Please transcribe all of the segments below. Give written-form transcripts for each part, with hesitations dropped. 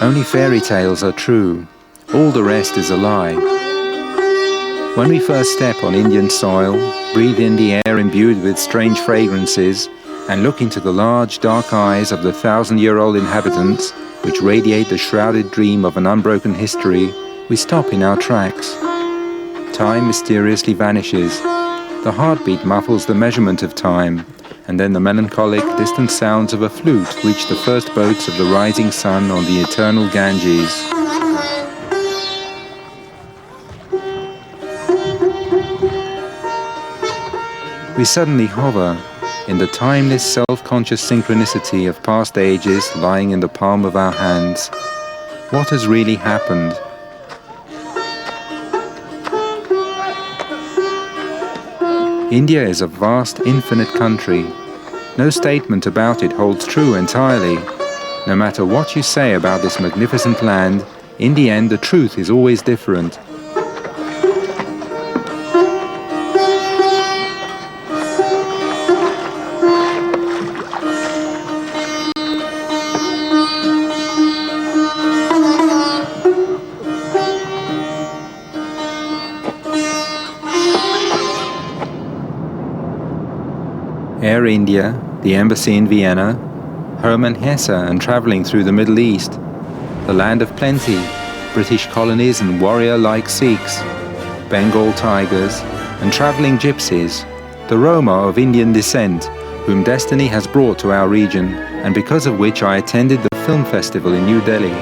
Only fairy tales are true. All the rest is a lie. When we first step on Indian soil, breathe in the air imbued with strange fragrances, and look into the large dark eyes of the 1,000-year-old inhabitants, which radiate the shrouded dream of an unbroken history, we stop in our tracks. Time mysteriously vanishes. The heartbeat muffles the measurement of time, and then the melancholic, distant sounds of a flute reach the first boats of the rising sun on the eternal Ganges. We suddenly hover in the timeless, self-conscious synchronicity of past ages lying in the palm of our hands. What has really happened? India is a vast, infinite country. No statement about it holds true entirely. No matter what you say about this magnificent land, in the end the truth is always different. Air India, the embassy in Vienna, Hermann Hesse and travelling through the Middle East, the land of plenty, British colonies and warrior-like Sikhs, Bengal tigers and travelling gypsies, the Roma of Indian descent, whom destiny has brought to our region and because of which I attended the film festival in New Delhi.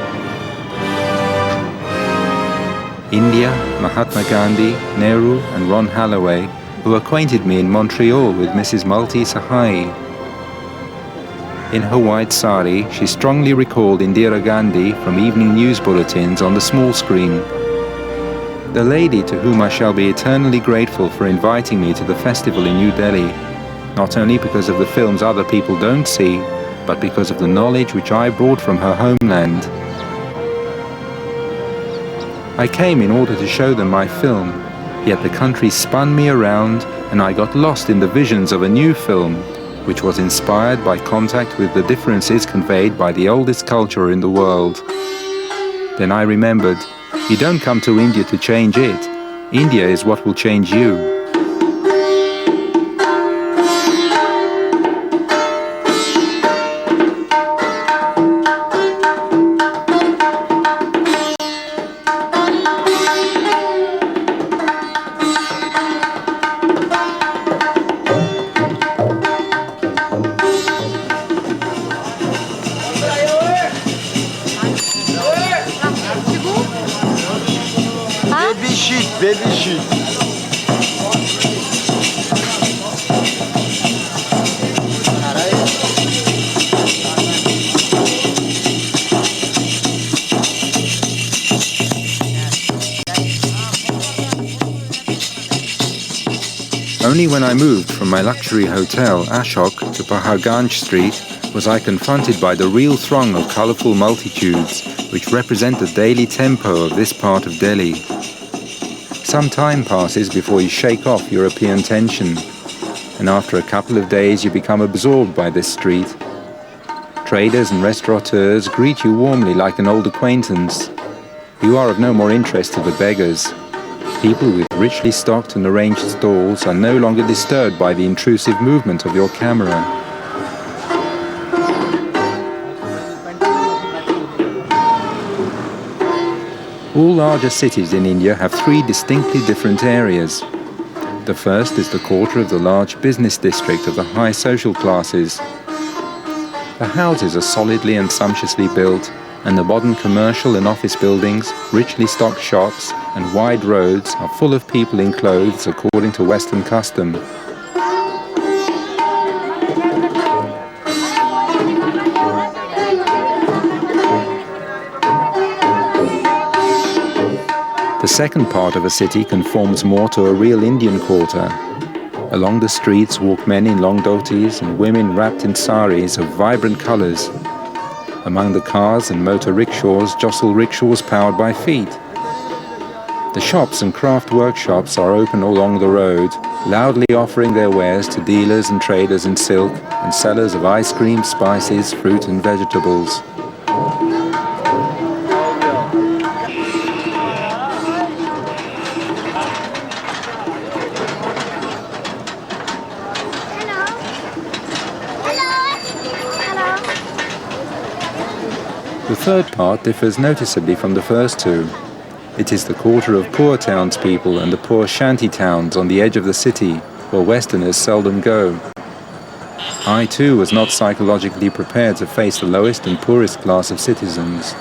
India, Mahatma Gandhi, Nehru and Ron Halloway, who acquainted me in Montreal with Mrs. Malti Sahai. In her white sari, she strongly recalled Indira Gandhi from evening news bulletins on the small screen. The lady to whom I shall be eternally grateful for inviting me to the festival in New Delhi, not only because of the films other people don't see, but because of the knowledge which I brought from her homeland. I came in order to show them my film, yet the country spun me around and I got lost in the visions of a new film, which was inspired by contact with the differences conveyed by the oldest culture in the world. Then I remembered, you don't come to India to change it. India is what will change you. Baby sheep. Only when I moved from my luxury hotel, Ashok, to Paharganj Street, was I confronted by the real throng of colourful multitudes which represent the daily tempo of this part of Delhi. Some time passes before you shake off European tension, and after a couple of days you become absorbed by this street. Traders and restaurateurs greet you warmly like an old acquaintance. You are of no more interest to the beggars. People with richly stocked and arranged stalls are no longer disturbed by the intrusive movement of your camera. All larger cities in India have three distinctly different areas. The first is the quarter of the large business district of the high social classes. The houses are solidly and sumptuously built, and the modern commercial and office buildings, richly stocked shops, and wide roads are full of people in clothes according to Western custom. The The second part of a city conforms more to a real Indian quarter. Along the streets walk men in long dhotis and women wrapped in saris of vibrant colors. Among the cars and motor rickshaws jostle rickshaws powered by feet. The shops and craft workshops are open along the road, loudly offering their wares to dealers and traders in silk and sellers of ice cream, spices, fruit and vegetables. The third part differs noticeably from the first two. It is the quarter of poor townspeople and the poor shanty towns on the edge of the city, where Westerners seldom go. I too was not psychologically prepared to face the lowest and poorest class of citizens.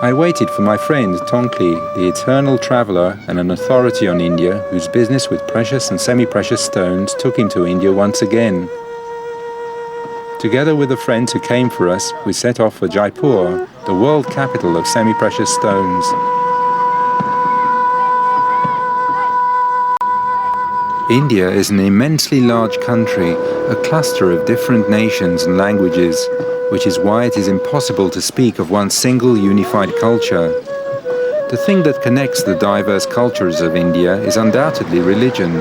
I waited for my friend Tonkli, the eternal traveller and an authority on India, whose business with precious and semi-precious stones took him to India once again. Together with the friends who came for us, we set off for Jaipur, the world capital of semi-precious stones. India is an immensely large country, a cluster of different nations and languages, which is why it is impossible to speak of one single unified culture. The thing that connects the diverse cultures of India is undoubtedly religion,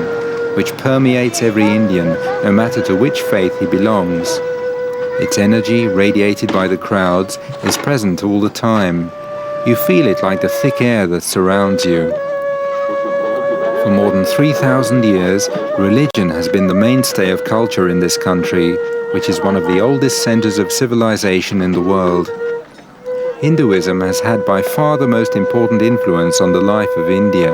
which permeates every Indian, no matter to which faith he belongs. Its energy, radiated by the crowds, is present all the time. You feel it like the thick air that surrounds you. For more than 3,000 years, religion has been the mainstay of culture in this country, which is one of the oldest centers of civilization in the world. Hinduism has had by far the most important influence on the life of India.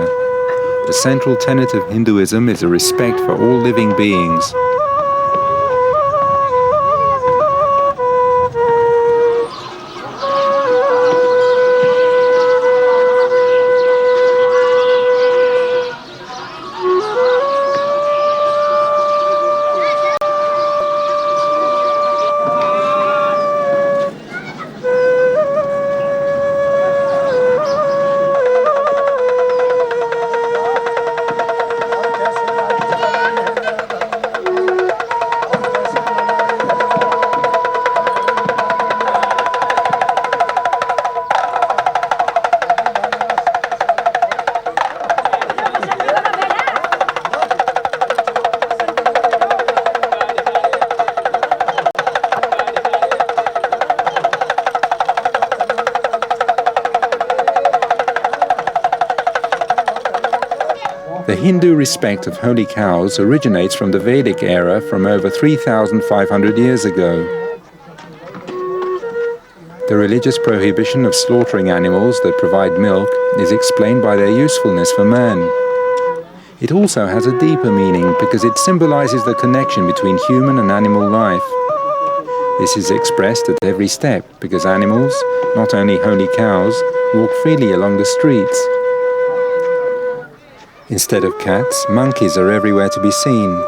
The central tenet of Hinduism is a respect for all living beings. The Hindu respect of holy cows originates from the Vedic era from over 3,500 years ago. The religious prohibition of slaughtering animals that provide milk is explained by their usefulness for man. It also has a deeper meaning because it symbolizes the connection between human and animal life. This is expressed at every step because animals, not only holy cows, walk freely along the streets. Instead of cats, monkeys are everywhere to be seen.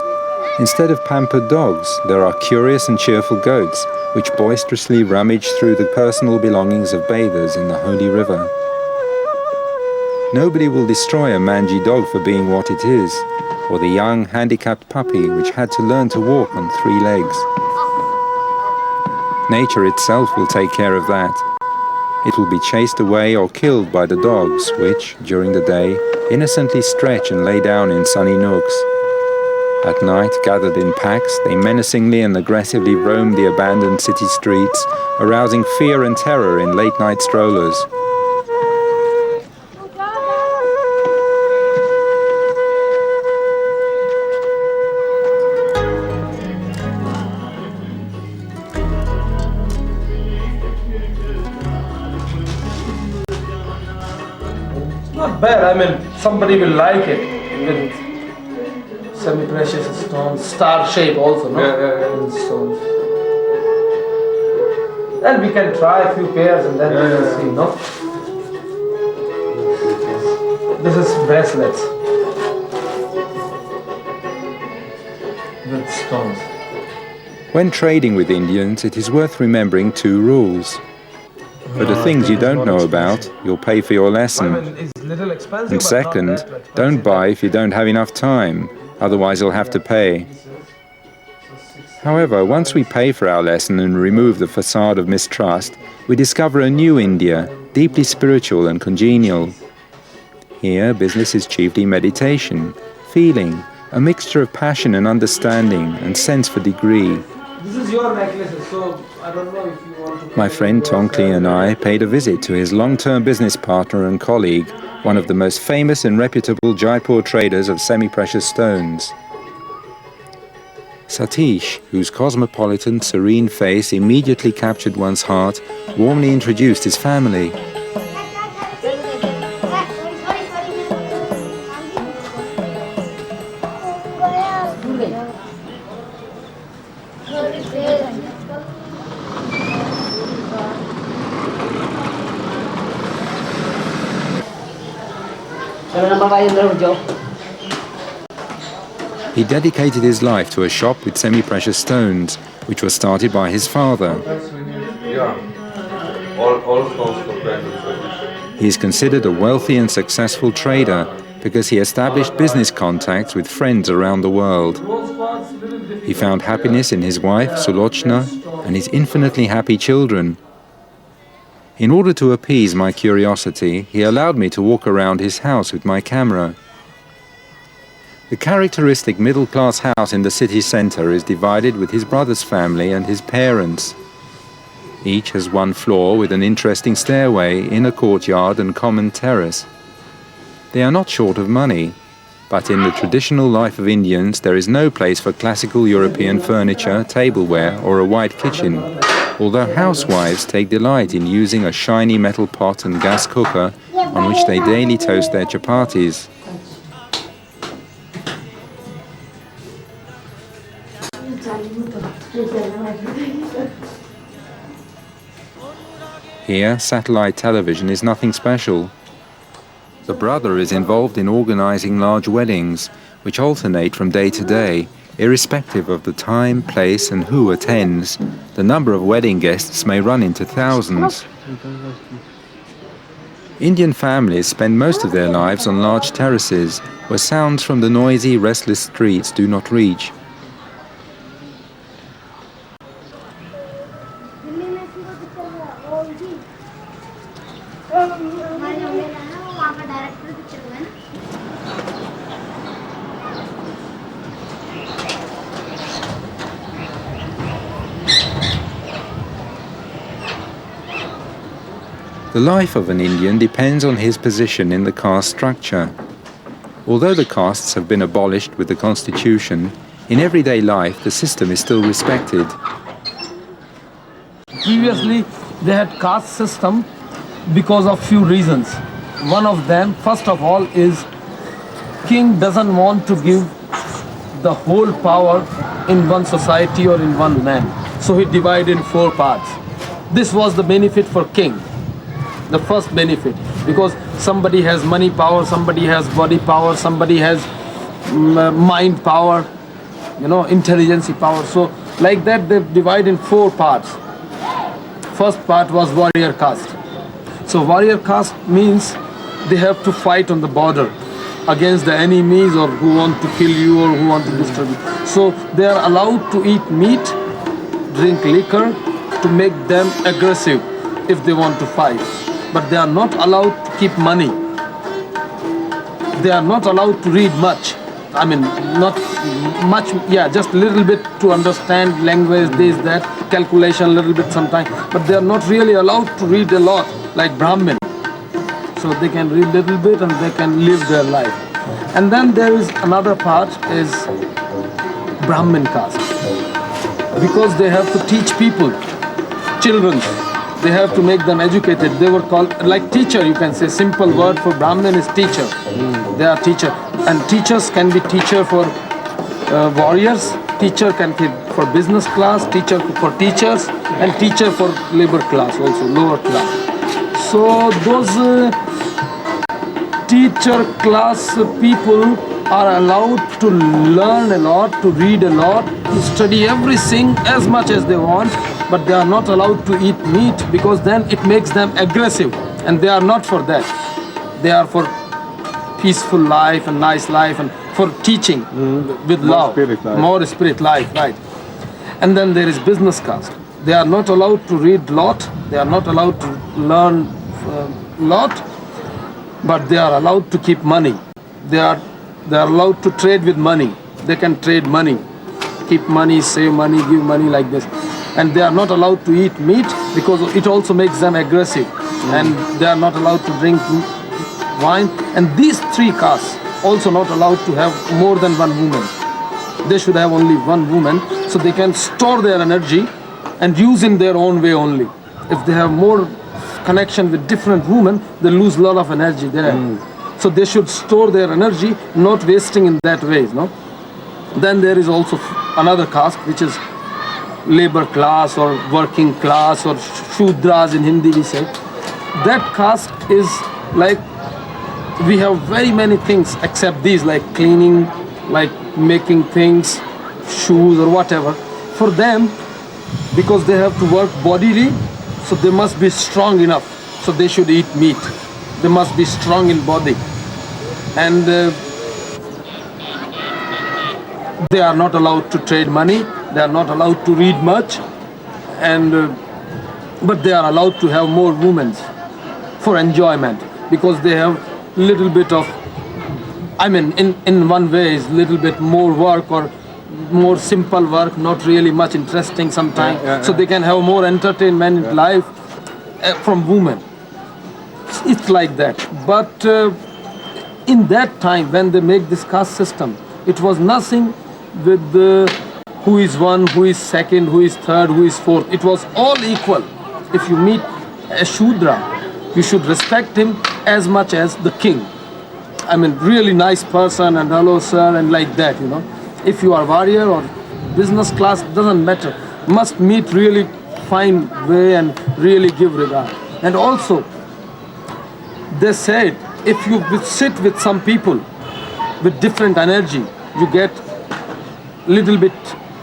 Instead of pampered dogs, there are curious and cheerful goats, which boisterously rummage through the personal belongings of bathers in the holy river. Nobody will destroy a mangy dog for being what it is, or the young handicapped puppy which had to learn to walk on 3 legs. Nature itself will take care of that. It will be chased away or killed by the dogs which, during the day, innocently stretch and lay down in sunny nooks. At night, gathered in packs, they menacingly and aggressively roam the abandoned city streets, arousing fear and terror in late-night strollers. Not bad, I mean, somebody will like it with semi-precious stones, star shape also, no? Yeah. Stones. And we can try a few pairs and then we will see, no? This is bracelets with stones. When trading with Indians, it is worth remembering 2 rules. For the things you don't know about, you'll pay for your lesson. And second, don't buy if you don't have enough time, otherwise you'll have to pay. However, once we pay for our lesson and remove the facade of mistrust, we discover a new India, deeply spiritual and congenial. Here, business is chiefly meditation, feeling, a mixture of passion and understanding, and sense for degree. This is your necklaces, so I don't know if you want to... My friend Tongkli and I paid a visit to his long-term business partner and colleague, one of the most famous and reputable Jaipur traders of semi-precious stones. Satish, whose cosmopolitan, serene face immediately captured one's heart, warmly introduced his family. He dedicated his life to a shop with semi-precious stones, which was started by his father. He is considered a wealthy and successful trader because he established business contacts with friends around the world. He found happiness in his wife, Sulochna, and his infinitely happy children. In order to appease my curiosity, he allowed me to walk around his house with my camera. The characteristic middle-class house in the city centre is divided with his brother's family and his parents. Each has 1 floor with an interesting stairway, inner courtyard and common terrace. They are not short of money, but in the traditional life of Indians there is no place for classical European furniture, tableware or a white kitchen, although housewives take delight in using a shiny metal pot and gas cooker on which they daily toast their chapatis. Here, satellite television is nothing special. The brother is involved in organizing large weddings, which alternate from day to day, irrespective of the time, place and who attends. The number of wedding guests may run into thousands. Indian families spend most of their lives on large terraces, where sounds from the noisy, restless streets do not reach. The life of an Indian depends on his position in the caste structure. Although the castes have been abolished with the constitution, in everyday life the system is still respected. Previously, they had caste system because of few reasons. One of them, first of all, is king doesn't want to give the whole power in one society or in one man. So he divided in 4 parts. This was the benefit for king. The first benefit, because somebody has money power, somebody has body power, somebody has mind power, intelligence power. So like that they divide in 4 parts. First part was warrior caste. So warrior caste means they have to fight on the border. against the enemies or who want to kill you or who want to disturb you. So they are allowed to eat meat, drink liquor to make them aggressive if they want to fight. But they are not allowed to keep money. They are not allowed to read much. I mean, not much, yeah, just a little bit to understand language, this, that, calculation, a little bit sometimes. But they are not really allowed to read a lot, like Brahmin. So they can read a little bit and they can live their life. And then there is another part is Brahmin Caste. Because they have to teach people, children, they have to make them educated. They were called, like teacher, you can say, simple word for Brahmin is teacher. They are teacher. And teachers can be teacher for warriors, teacher can be for business class, teacher for teachers, and teacher for labor class also, lower class. So those teacher class people are allowed to learn a lot, to read a lot, to study everything as much as they want, but they are not allowed to eat meat because then it makes them aggressive, and they are not for that. They are for peaceful life and nice life and for teaching with love, more spirit life, right? And then there is business caste. They are not allowed to read lot, they are not allowed to learn lot, but they are allowed to keep money. They are allowed to trade with money. They can trade money, keep money, save money, give money like this. And they are not allowed to eat meat because it also makes them aggressive. And they are not allowed to drink wine. And these three castes also not allowed to have more than one woman. They should have only one woman so they can store their energy and use in their own way only. If they have more connection with different women, they lose a lot of energy there. So they should store their energy, not wasting in that way. No? Then there is also another caste which is labor class or working class or shudras in Hindi we say. That caste is like, we have very many things except these, like cleaning, like making things, shoes or whatever. For them, because they have to work bodily, so they must be strong enough. So they should eat meat. They must be strong in body. And they are not allowed to trade money. They are not allowed to read much. And but they are allowed to have more women for enjoyment because they have little bit of, I mean, in one way is little bit more work or more simple work, not really much interesting sometimes. So they can have more entertainment in life from women. It's like that. But in that time when they make this caste system, it was nothing with who is one, who is second, who is third, who is fourth. It was all equal. If you meet a Shudra, you should respect him as much as the king. I mean, really nice person and hello sir and like that, you know. If you are warrior or business class, doesn't matter. Must meet really fine way and really give regard. And also, they said, if you sit with some people with different energy, you get little bit,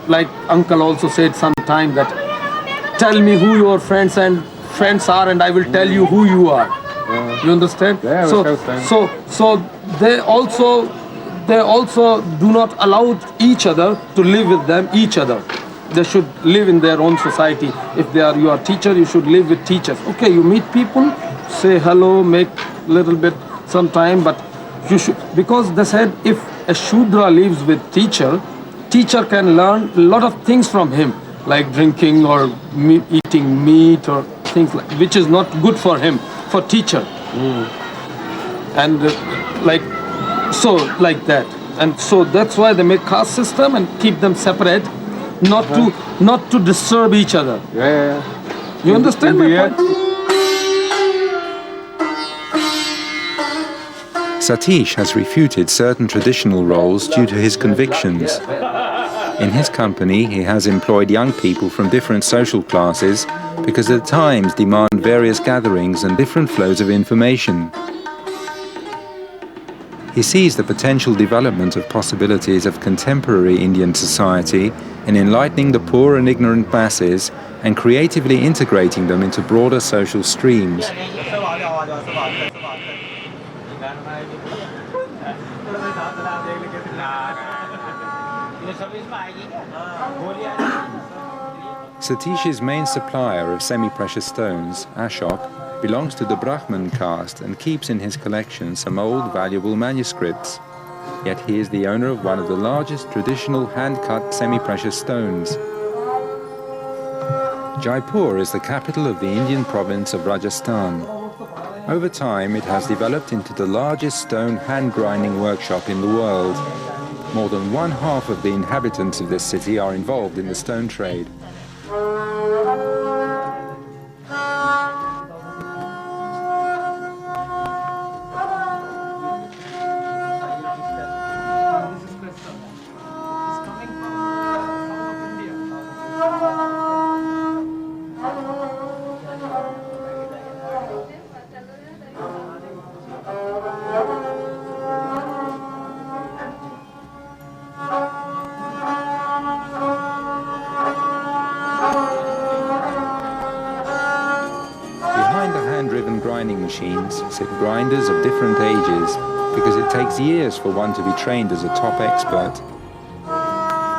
like uncle also said sometime, that tell me who your friends are and I will tell you who you are. You understand? Yeah, so they also do not allow each other to live with them, each other. They should live in their own society. If you are teacher, you should live with teachers. Okay, you meet people, say hello, make little bit some time, but you should, because they said if a Shudra lives with teacher can learn a lot of things from him, like drinking or eating meat or things like, which is not good for him, for teacher. And like that. And so that's why they make caste system and keep them separate, not to disturb each other. You understand my point? Satish has refuted certain traditional roles due to his convictions. In his company, he has employed young people from different social classes because the times demand various gatherings and different flows of information. He sees the potential development of possibilities of contemporary Indian society in enlightening the poor and ignorant masses and creatively integrating them into broader social streams. Satish's main supplier of semi-precious stones, Ashok, belongs to the Brahmin Caste and keeps in his collection some old valuable manuscripts. Yet he is the owner of one of the largest traditional hand-cut semi-precious stones. Jaipur is the capital of the Indian province of Rajasthan. Over time, it has developed into the largest stone hand-grinding workshop in the world. More than one-half of the inhabitants of this city are involved in the stone trade. Machines sit grinders of different ages because it takes years for one to be trained as a top expert.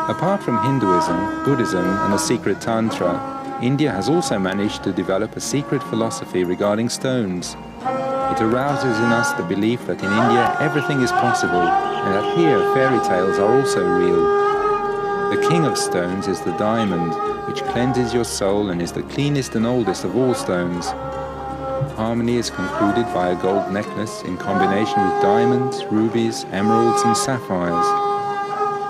Apart from Hinduism, Buddhism and a secret Tantra, India has also managed to develop a secret philosophy regarding stones. It arouses in us the belief that in India everything is possible and that here fairy tales are also real. The king of stones is the diamond, which cleanses your soul and is the cleanest and oldest of all stones. Harmony is concluded by a gold necklace in combination with diamonds, rubies, emeralds and sapphires.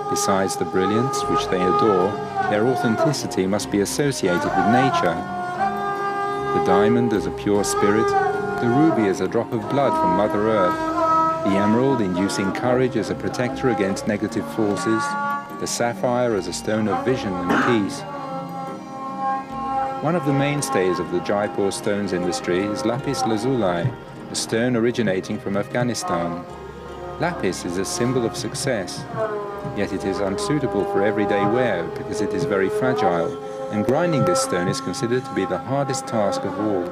Besides the brilliance which they adore, their authenticity must be associated with nature. The diamond as a pure spirit, the ruby as a drop of blood from Mother Earth, the emerald inducing courage as a protector against negative forces, the sapphire as a stone of vision and peace. One of the mainstays of the Jaipur stones industry is lapis lazuli, a stone originating from Afghanistan. Lapis is a symbol of success, yet it is unsuitable for everyday wear because it is very fragile, and grinding this stone is considered to be the hardest task of all.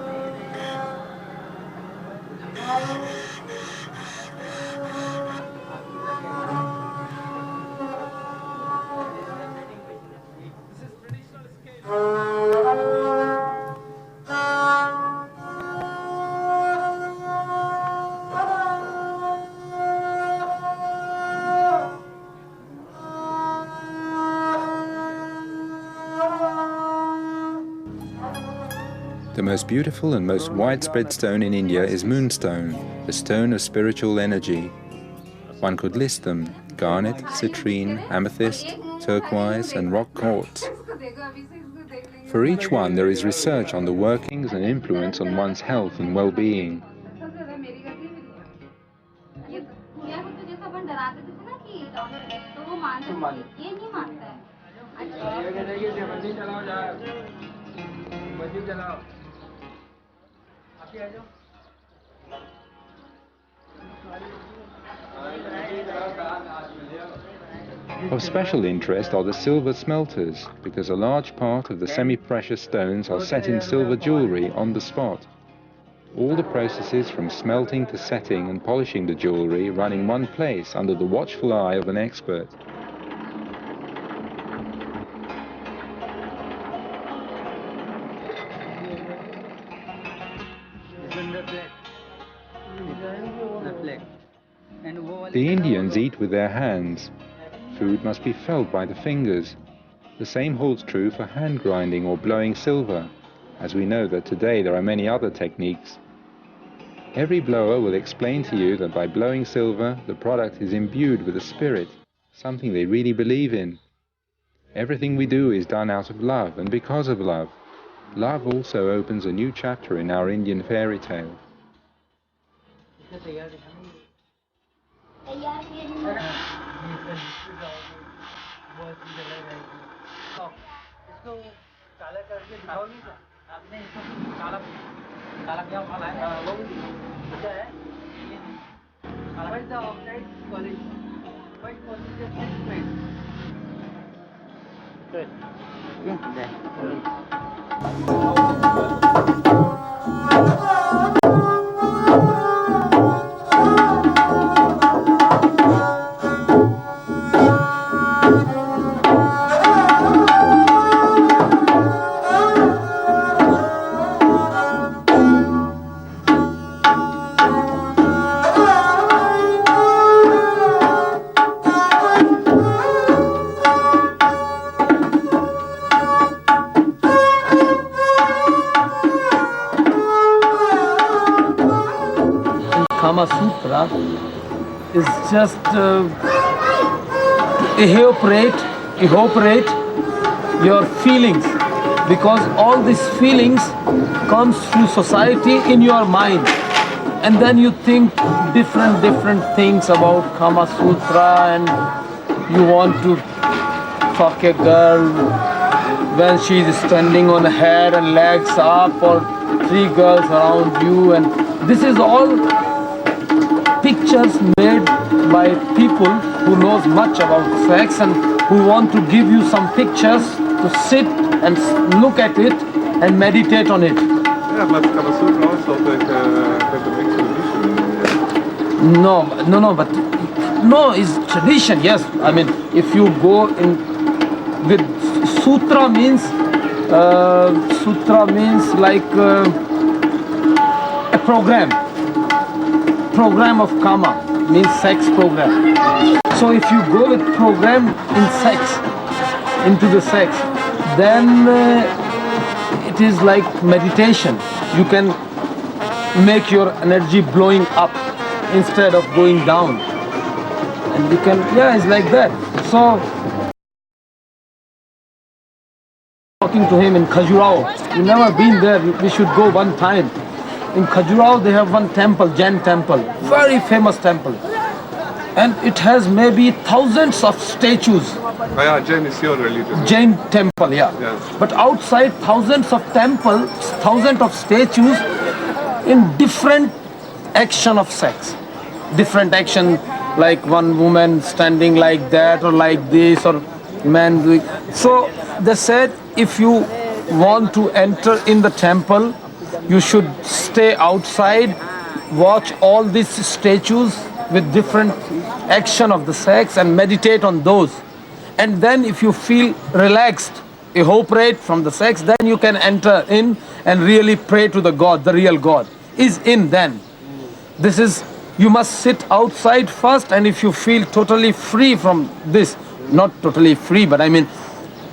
The most beautiful and most widespread stone in India is Moonstone, the stone of spiritual energy. One could list them: garnet, citrine, amethyst, turquoise and rock quartz. For each one there is research on the workings and influence on one's health and well-being. Of special interest are the Silver Smelters, because a large part of the semi-precious stones are set in silver jewellery on the spot. All the processes from smelting to setting and polishing the jewellery run in one place under the watchful eye of an expert. The Indians eat with their hands. Food must be felt by the fingers. The same holds true for hand grinding or blowing silver, as we know that today there are many other techniques. Every blower will explain to you that by blowing silver, the product is imbued with a spirit, something they really believe in. Everything we do is done out of love and because of love. Love also opens a new chapter in our Indian fairy tale. Kama Sutra is just evaporate your feelings, because all these feelings comes through society in your mind, and then you think different things about Kama Sutra, and you want to fuck a girl when she is standing on head and legs up, or three girls around you, and this is all pictures made by people who knows much about sex and who want to give you some pictures to sit and look at it and meditate on it. Yeah, but Kama Sutra also has a big tradition. No, it's tradition, yes. I mean, if you go in with sutra means like a program of karma, means sex program. So if you go with program in sex, into the sex, then it is like meditation. You can make your energy blowing up instead of going down, and you can, yeah, it's like that. So talking to him in Khajuraho, you never been there, we should go one time. In Khajuraho they have one temple, Jain temple, very famous temple, and it has maybe thousands of statues. Oh yeah, Jain is your religion. Jain temple, yeah. But outside, thousands of temples, thousands of statues in different action of sex. Different action, like one woman standing like that or like this, or man doing. So they said, if you want to enter in the temple, you should stay outside, watch all these statues with different action of the sex and meditate on those. And then if you feel relaxed, evaporate from the sex, then you can enter in and really pray to the God, the real God is in then. This is, you must sit outside first, and if you feel totally free from this, not totally free, but I mean,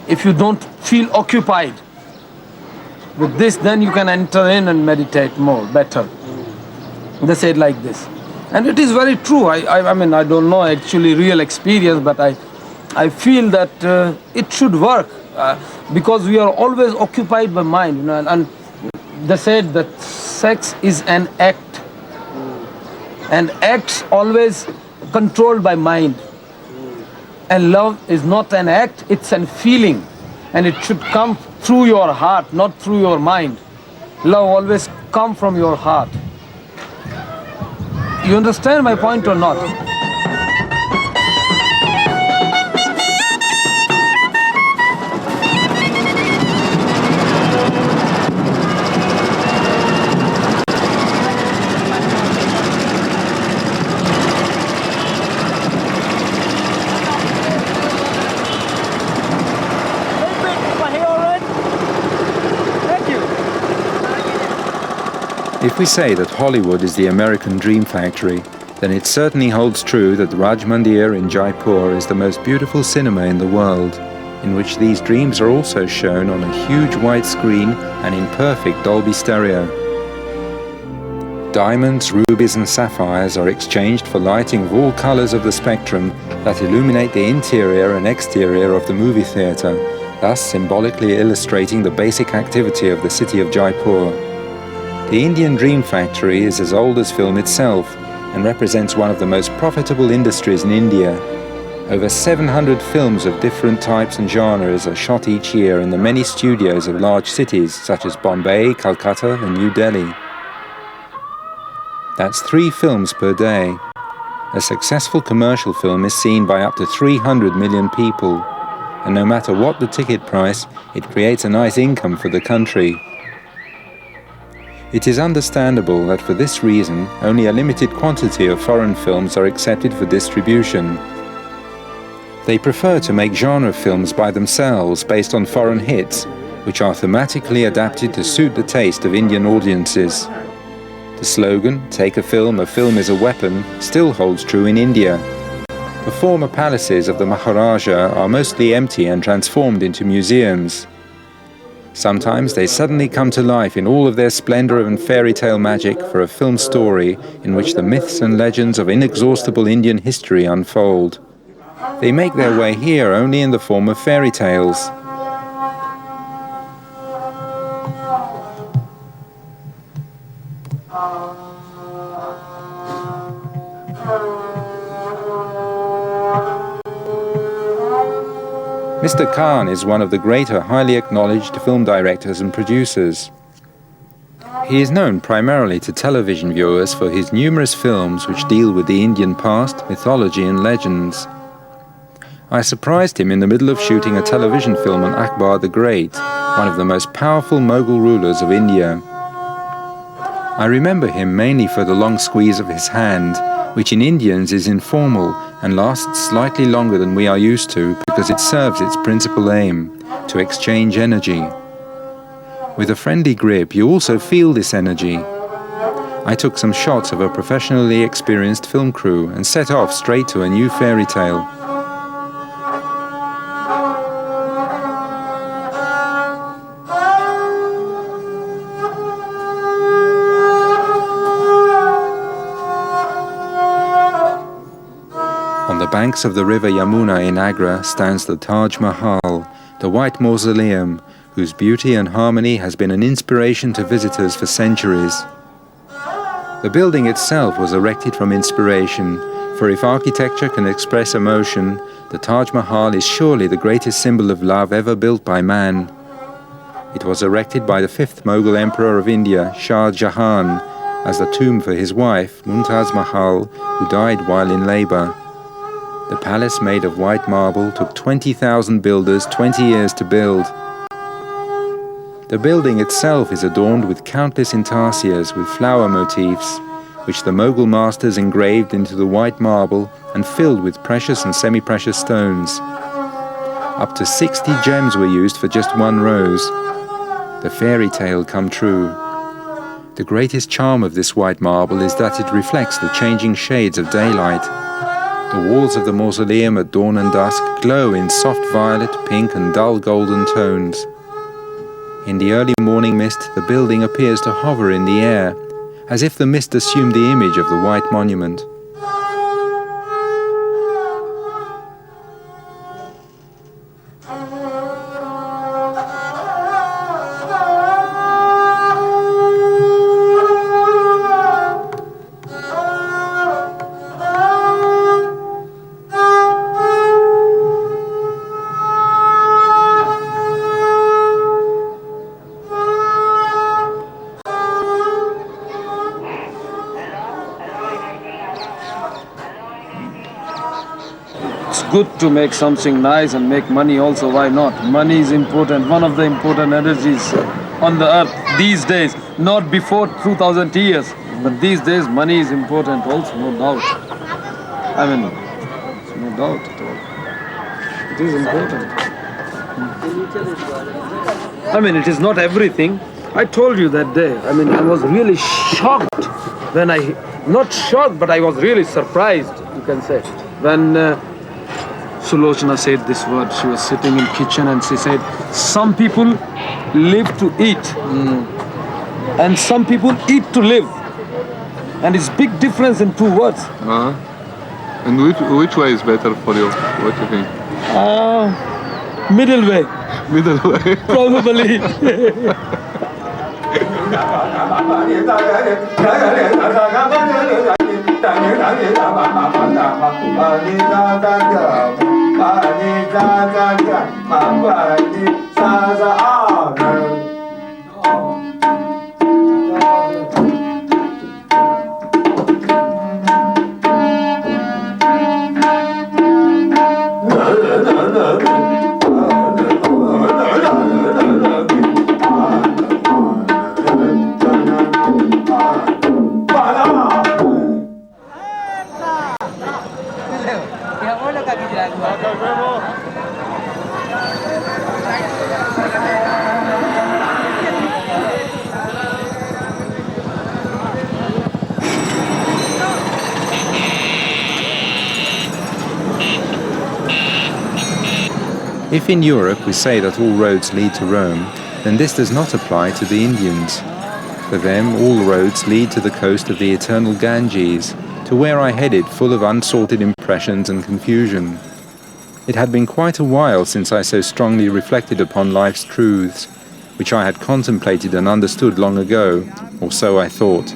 if you don't feel occupied with this, then you can enter in and meditate more, better. They said like this. And it is very true. I mean, I don't know actually real experience, but I feel that it should work because we are always occupied by mind, you know, and they said that sex is an act, and acts always controlled by mind. And love is not an act, it's a feeling, and it should come through your heart, not through your mind. Love always come from your heart. You understand my point or not? If we say that Hollywood is the American dream factory, then it certainly holds true that the Raj Mandir in Jaipur is the most beautiful cinema in the world, in which these dreams are also shown on a huge white screen and in perfect Dolby stereo. Diamonds, rubies and sapphires are exchanged for lighting of all colors of the spectrum that illuminate the interior and exterior of the movie theater, thus symbolically illustrating the basic activity of the city of Jaipur. The Indian Dream Factory is as old as film itself and represents one of the most profitable industries in India. Over 700 films of different types and genres are shot each year in the many studios of large cities such as Bombay, Calcutta and New Delhi. That's 3 films per day. A successful commercial film is seen by up to 300 million people, and no matter what the ticket price, it creates a nice income for the country. It is understandable that for this reason, only a limited quantity of foreign films are accepted for distribution. They prefer to make genre films by themselves based on foreign hits, which are thematically adapted to suit the taste of Indian audiences. The slogan, "Take a film is a weapon," still holds true in India. The former palaces of the Maharaja are mostly empty and transformed into museums. Sometimes they suddenly come to life in all of their splendor and fairy tale magic for a film story in which the myths and legends of inexhaustible Indian history unfold. They make their way here only in the form of fairy tales. Mr. Khan is one of the greater, highly acknowledged film directors and producers. He is known primarily to television viewers for his numerous films which deal with the Indian past, mythology and legends. I surprised him in the middle of shooting a television film on Akbar the Great, one of the most powerful Mughal rulers of India. I remember him mainly for the long squeeze of his hand, which in Indians is informal and lasts slightly longer than we are used to because it serves its principal aim, to exchange energy. With a friendly grip, you also feel this energy. I took some shots of a professionally experienced film crew and set off straight to a new fairy tale. On the banks of the river Yamuna in Agra stands the Taj Mahal, the white mausoleum, whose beauty and harmony has been an inspiration to visitors for centuries. The building itself was erected from inspiration, for if architecture can express emotion, the Taj Mahal is surely the greatest symbol of love ever built by man. It was erected by the 5th Mughal Emperor of India, Shah Jahan, as the tomb for his wife, Mumtaz Mahal, who died while in labour. The palace made of white marble took 20,000 builders 20 years to build. The building itself is adorned with countless intarsias with flower motifs, which the Mughal masters engraved into the white marble and filled with precious and semi-precious stones. Up to 60 gems were used for just one rose. The fairy tale come true. The greatest charm of this white marble is that it reflects the changing shades of daylight. The walls of the mausoleum at dawn and dusk glow in soft violet, pink and dull golden tones. In the early morning mist, the building appears to hover in the air, as if the mist assumed the image of the white monument. Good to make something nice and make money also, why not? Money is important, one of the important energies on the earth these days, not before 2000 years, but these days money is important also, no doubt. I mean, no doubt at all. It is important. I mean, it is not everything. I told you that day, I mean, I was really shocked when not shocked, but I was really surprised, you can say, when Sulochana said this word. She was sitting in kitchen and she said, some people live to eat and some people eat to live. And it's big difference in two words. And which way is better for you? What do you think? Middle way. Middle way? Probably. If in Europe we say that all roads lead to Rome, then this does not apply to the Indians. For them, all roads lead to the coast of the eternal Ganges, to where I headed full of unsorted impressions and confusion. It had been quite a while since I so strongly reflected upon life's truths, which I had contemplated and understood long ago, or so I thought.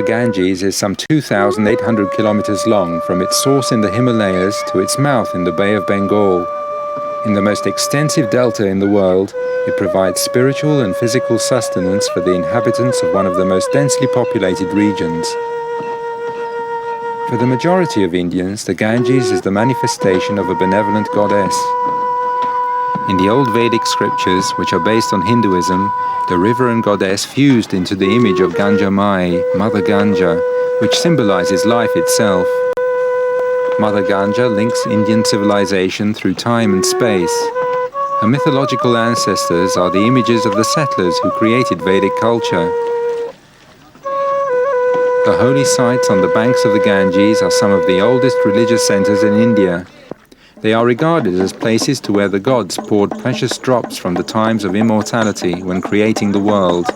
Ganges is some 2,800 kilometers long from its source in the Himalayas to its mouth in the Bay of Bengal. In the most extensive delta in the world, it provides spiritual and physical sustenance for the inhabitants of one of the most densely populated regions. For the majority of Indians, the Ganges is the manifestation of a benevolent goddess. In the old Vedic scriptures, which are based on Hinduism, the river and goddess fused into the image of Ganga Mai, Mother Ganga, which symbolizes life itself. Mother Ganga links Indian civilization through time and space. Her mythological ancestors are the images of the settlers who created Vedic culture. The holy sites on the banks of the Ganges are some of the oldest religious centers in India. They are regarded as places to where the gods poured precious drops from the times of immortality when creating the world.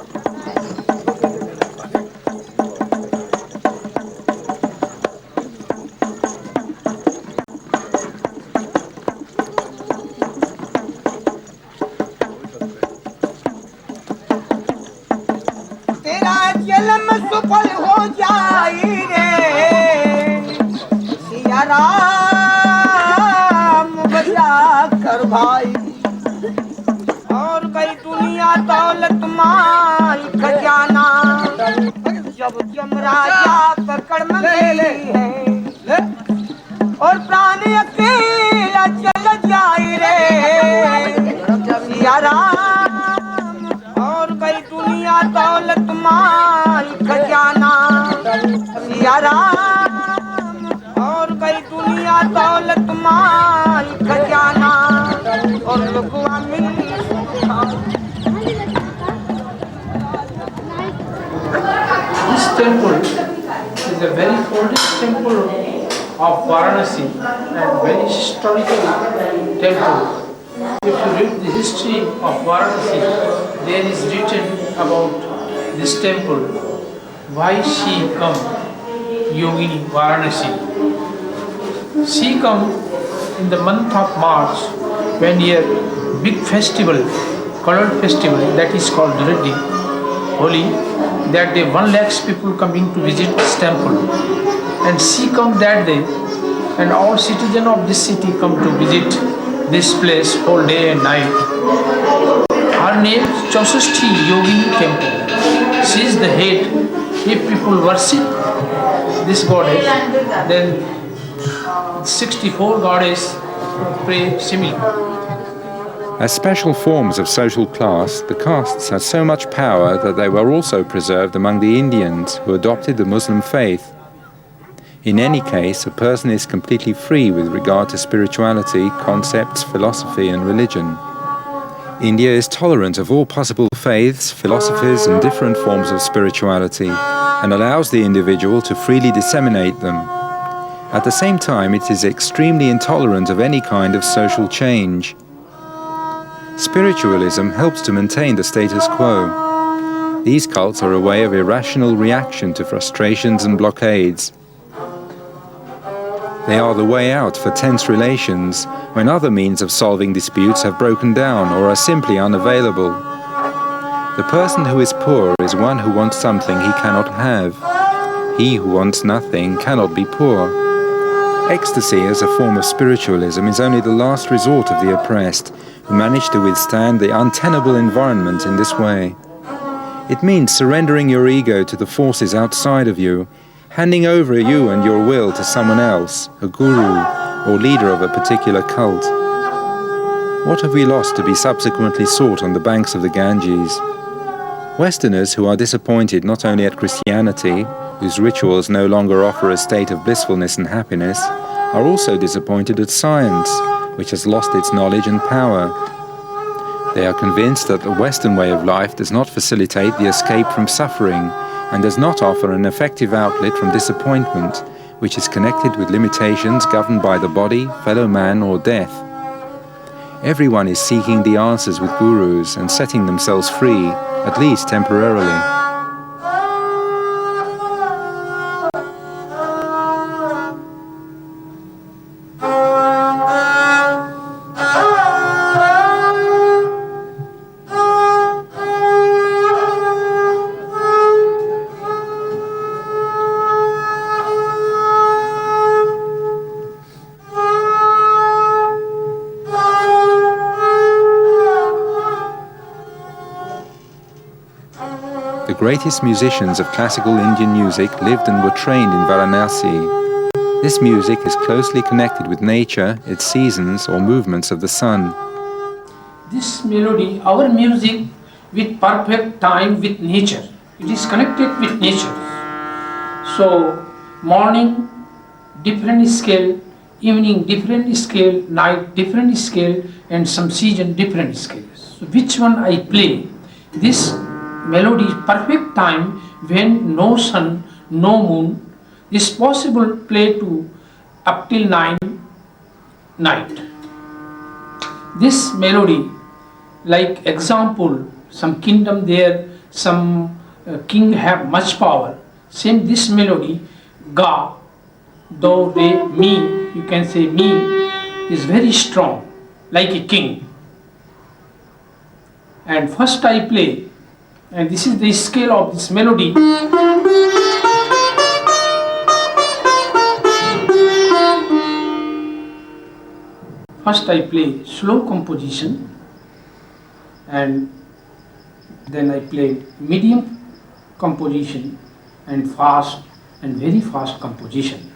This temple is a very oldest temple of Varanasi and very historical temple. If you read the history of Varanasi, there is written about this temple, why she come, Yogini Varanasi. She come in the month of March when here big festival, colored festival that is called Reddy, Holi. That day 1 lakh people coming to visit this temple, and she come that day, and all citizens of this city come to visit this place whole day and night. Her name is Chausashti Yogini Temple. She is the head. If people worship this goddess, then 64 goddesses pray similarly. As special forms of social class, the castes had so much power that they were also preserved among the Indians who adopted the Muslim faith. In any case, a person is completely free with regard to spirituality, concepts, philosophy and religion. India is tolerant of all possible faiths, philosophies and different forms of spirituality, and allows the individual to freely disseminate them. At the same time, it is extremely intolerant of any kind of social change. Spiritualism helps to maintain the status quo. These cults are a way of irrational reaction to frustrations and blockades. They are the way out for tense relations when other means of solving disputes have broken down or are simply unavailable. The person who is poor is one who wants something he cannot have. He who wants nothing cannot be poor. Ecstasy as a form of spiritualism is only the last resort of the oppressed, who manage to withstand the untenable environment in this way. It means surrendering your ego to the forces outside of you, handing over you and your will to someone else, a guru or leader of a particular cult. What have we lost to be subsequently sought on the banks of the Ganges? Westerners who are disappointed not only at Christianity, whose rituals no longer offer a state of blissfulness and happiness, are also disappointed at science, which has lost its knowledge and power. They are convinced that the Western way of life does not facilitate the escape from suffering and does not offer an effective outlet from disappointment, which is connected with limitations governed by the body, fellow man, or death. Everyone is seeking the answers with gurus and setting themselves free, at least temporarily. The greatest musicians of classical Indian music lived and were trained in Varanasi. This music is closely connected with nature, its seasons or movements of the sun. This melody, our music, with perfect time with nature. It is connected with nature. So, morning, different scale, evening, different scale, night, different scale, and some season, different scales. So, which one I play? This melody is perfect time when no sun, no moon. Is possible play to up till 9 night. This melody, like example, some kingdom there, some king have much power. Same this melody, ga, do, re, mi, you can say mi, is very strong, like a king. And first I play, and this is the scale of this melody. First I play slow composition, and then I play medium composition and fast and very fast composition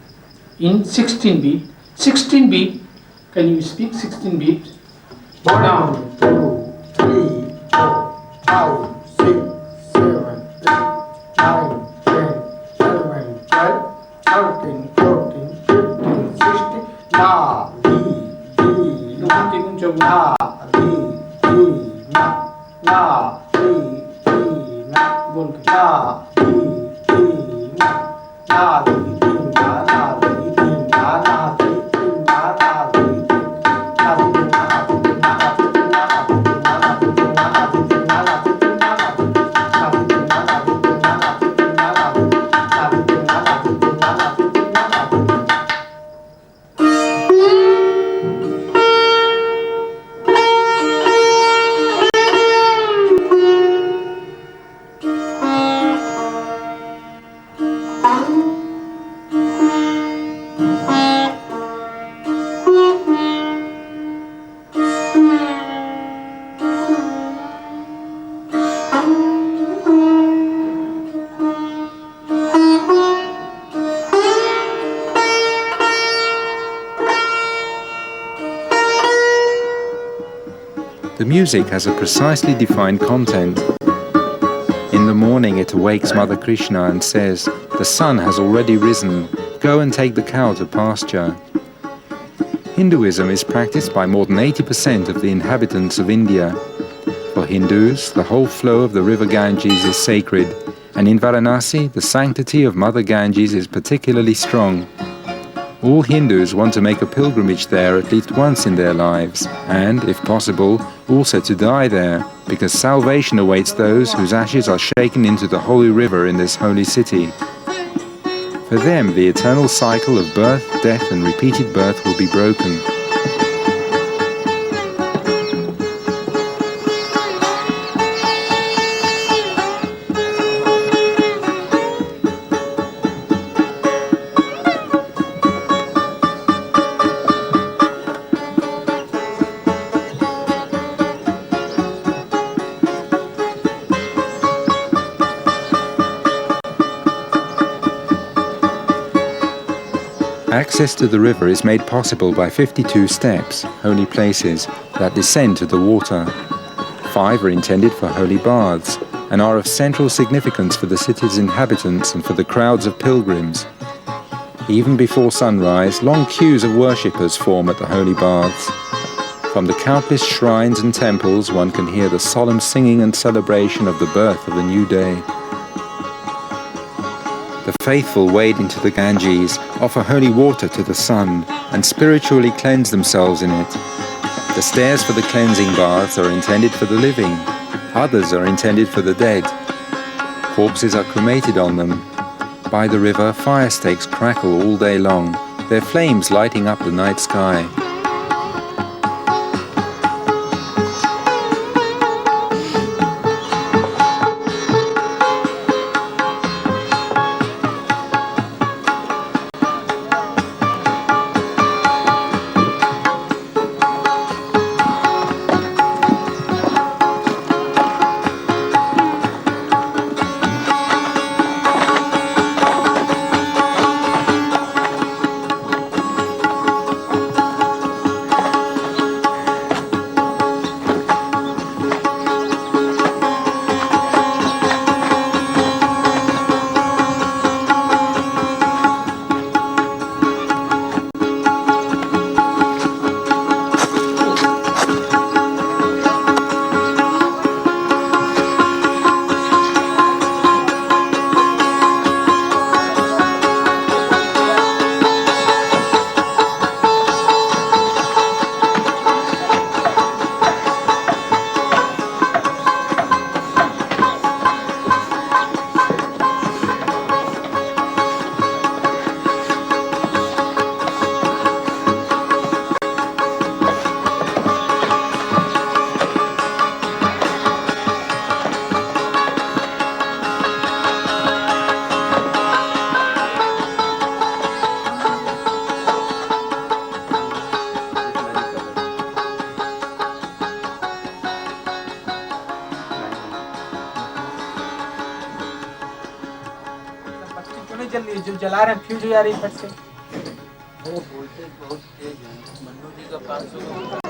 in 16 beat. 16 beat, can you speak 16 beat? 1, 2, 3, 4, 5, 6, 7, 8, 9, 10, 11, 12, 13, 14, 15, 16, la, na, di, na, बोल के ना दी ना दी ना दी ना दी The music has a precisely defined content. In the morning it awakes Mother Krishna and says, "The sun has already risen, go and take the cow to pasture." Hinduism is practiced by more than 80% of the inhabitants of India. For Hindus, the whole flow of the river Ganges is sacred, and in Varanasi, the sanctity of Mother Ganges is particularly strong. All Hindus want to make a pilgrimage there at least once in their lives, and, if possible, also to die there, because salvation awaits those whose ashes are shaken into the holy river in this holy city. For them, the eternal cycle of birth, death and repeated birth will be broken. Access to the river is made possible by 52 steps, holy places, that descend to the water. 5 are intended for holy baths, and are of central significance for the city's inhabitants and for the crowds of pilgrims. Even before sunrise, long queues of worshippers form at the holy baths. From the countless shrines and temples, one can hear the solemn singing and celebration of the birth of a new day. The faithful wade into the Ganges, offer holy water to the sun, and spiritually cleanse themselves in it. The stairs for the cleansing baths are intended for the living, others are intended for the dead. Corpses are cremated on them. By the river, fire stakes crackle all day long, their flames lighting up the night sky. जो जला रहे हैं fuse हो जा रही है फट से। वो वोल्टेज बहुत तेज है। मन्नू जी का 500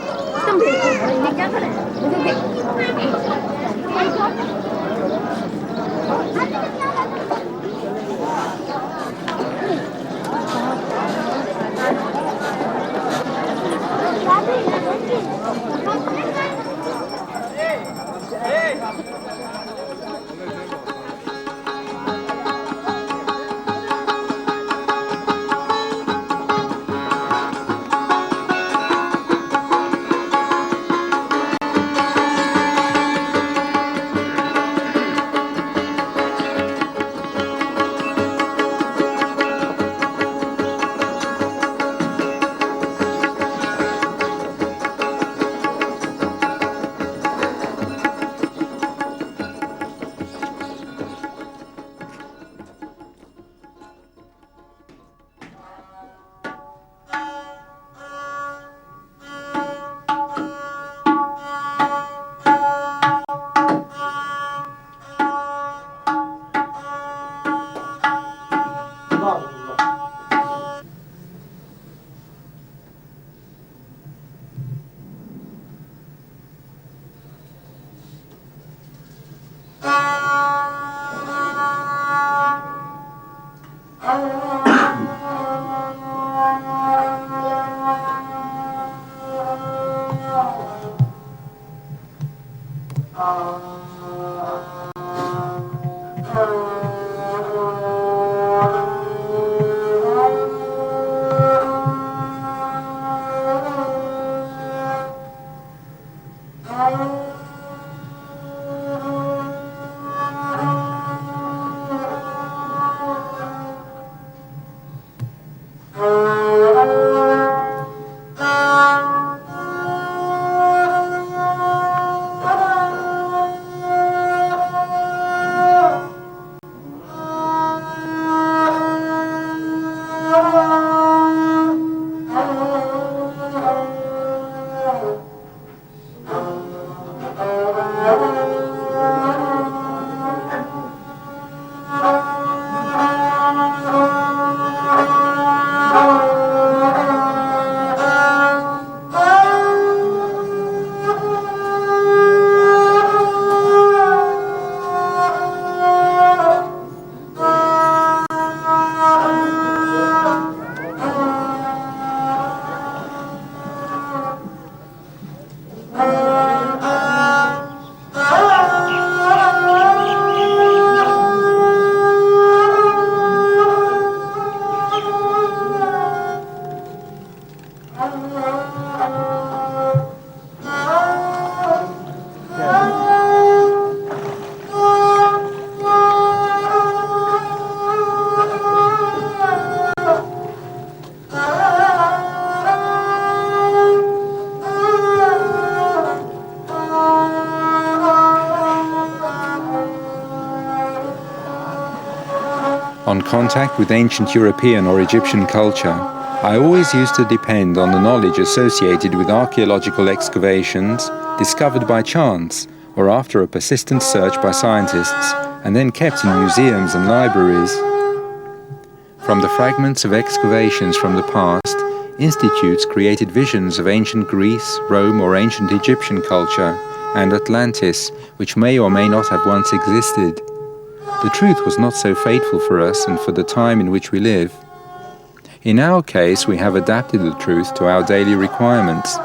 On contact with ancient European or Egyptian culture, I always used to depend on the knowledge associated with archaeological excavations discovered by chance or after a persistent search by scientists and then kept in museums and libraries. From the fragments of excavations from the past, institutes created visions of ancient Greece, Rome or ancient Egyptian culture and Atlantis, which may or may not have once existed. The truth was not so fateful for us and for the time in which we live. In our case, we have adapted the truth to our daily requirements.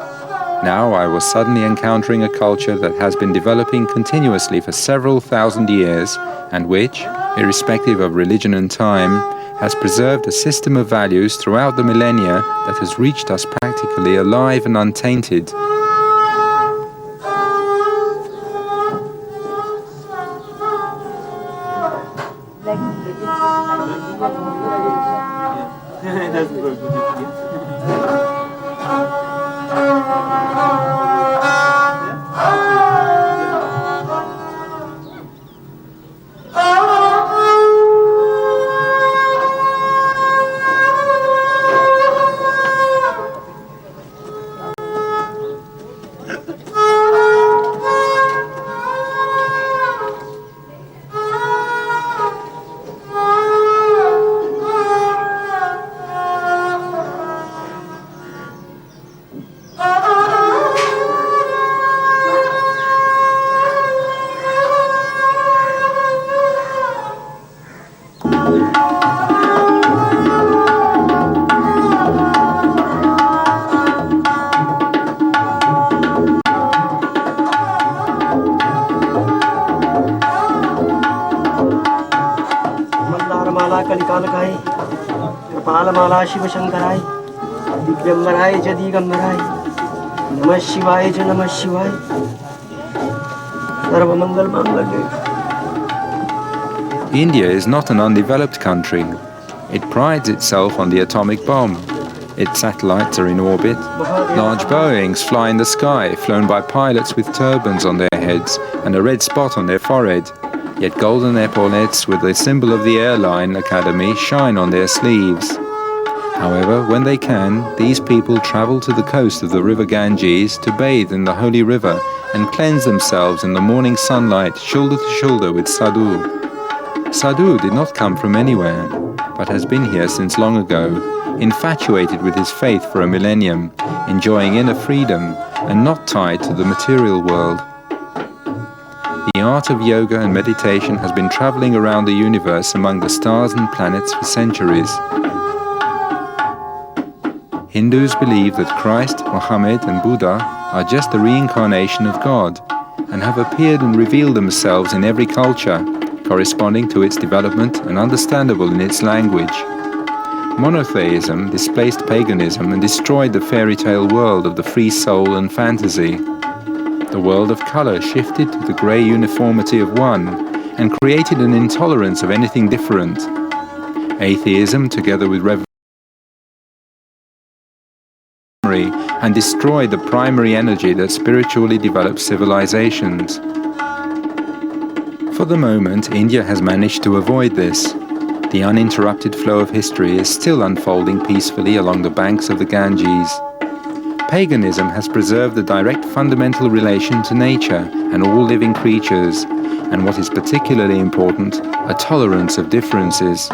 Now I was suddenly encountering a culture that has been developing continuously for several thousand years and which, irrespective of religion and time, has preserved a system of values throughout the millennia that has reached us practically alive and untainted. कलिकालकाय कपालमाला Shiv शंकराय दिव्यंबराय च दिगंबराय नमः शिवाय च नमः शिवाय सर्वमंगल मांगल्ये. India is not an undeveloped country. It prides itself on the atomic bomb. Its satellites are in orbit. Large Boeings fly in the sky, flown by pilots with turbans on their heads and a red spot on their forehead. Yet golden epaulettes with the symbol of the airline academy shine on their sleeves. However, when they can, these people travel to the coast of the river Ganges to bathe in the holy river and cleanse themselves in the morning sunlight, shoulder to shoulder with Sadu. Sadu did not come from anywhere, but has been here since long ago, infatuated with his faith for a millennium, enjoying inner freedom and not tied to the material world. The art of yoga and meditation has been traveling around the universe among the stars and planets for centuries. Hindus believe that Christ, Muhammad and Buddha are just the reincarnation of God and have appeared and revealed themselves in every culture, corresponding to its development and understandable in its language. Monotheism displaced paganism and destroyed the fairy tale world of the free soul and fantasy. The world of color shifted to the grey uniformity of one and created an intolerance of anything different. Atheism, together with revolution, and destroyed the primary energy that spiritually developed civilizations. For the moment, India has managed to avoid this. The uninterrupted flow of history is still unfolding peacefully along the banks of the Ganges. Paganism has preserved the direct fundamental relation to nature and all living creatures, and what is particularly important, a tolerance of differences.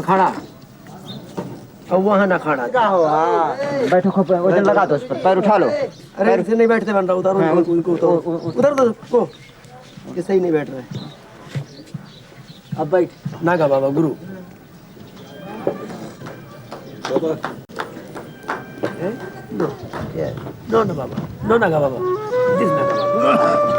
खड़ा अब वहाँ ना खड़ा बैठो वजन लगा दो उस पर, पैर उठा लो। अरे ऐसे नहीं बैठते बन रहा, उधर उनको उधर दो को, ये सही नहीं बैठ रहे। अब बैठ Naga Baba Guru. No, no, Baba. No, Naga Baba. This Naga Baba.